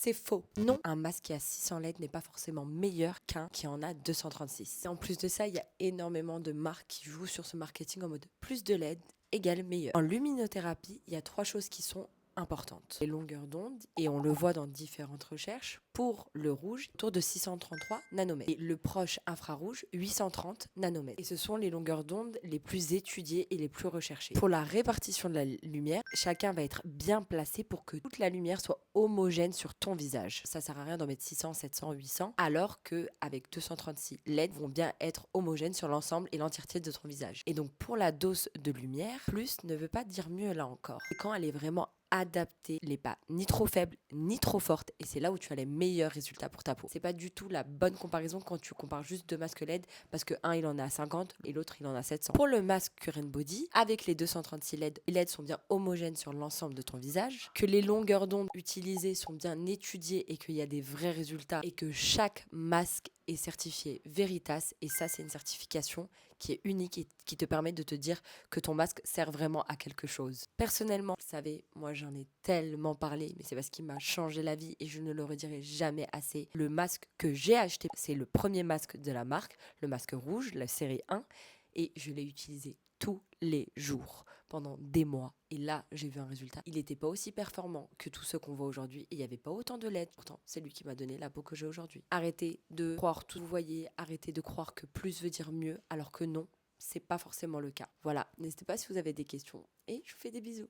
C'est faux. Non, un masque qui a 600 LED n'est pas forcément meilleur qu'un qui en a 236. Et en plus de ça, il y a énormément de marques qui jouent sur ce marketing en mode plus de LED égale meilleur. En luminothérapie, il y a 3 choses qui sont importantes. Les longueurs d'onde, et on le voit dans différentes recherches, pour le rouge, autour de 633 nanomètres. Et le proche infrarouge, 830 nanomètres. Et ce sont les longueurs d'onde les plus étudiées et les plus recherchées. Pour la répartition de la lumière, chacun va être bien placé pour que toute la lumière soit homogène sur ton visage. Ça sert à rien d'en mettre 600, 700, 800, alors que avec 236 LED vont bien être homogènes sur l'ensemble et l'entièreté de ton visage. Et donc pour la dose de lumière, plus ne veut pas dire mieux là encore. Et quand elle est vraiment adaptée, elle n'est pas ni trop faible ni trop forte, et c'est là où tu as les meilleurs résultats pour ta peau. C'est pas du tout la bonne comparaison quand tu compares juste deux masques LED, parce que un il en a 50 et l'autre il en a 700. Pour le masque Current Body, avec les 236 LED, les LED sont bien homogènes sur l'ensemble de ton visage, que les longueurs d'onde utilisées sont bien étudiées et qu'il y a des vrais résultats, et que chaque masque est certifié Veritas, et ça c'est une certification qui est unique et qui te permet de te dire que ton masque sert vraiment à quelque chose. Personnellement, vous savez, moi j'en ai tellement parlé, mais c'est parce qu'il m'a changé la vie et je ne le redirai jamais assez. Le masque que j'ai acheté, c'est le premier masque de la marque, le masque rouge, la série 1, et je l'ai utilisé tous les jours pendant des mois, et là j'ai vu un résultat. Il n'était pas aussi performant que tous ceux qu'on voit aujourd'hui, et il n'y avait pas autant de LED, pourtant c'est lui qui m'a donné la peau que j'ai aujourd'hui. Arrêtez de croire tout, vous voyez, arrêtez de croire que plus veut dire mieux, alors que non, c'est pas forcément le cas. Voilà, n'hésitez pas si vous avez des questions, et je vous fais des bisous.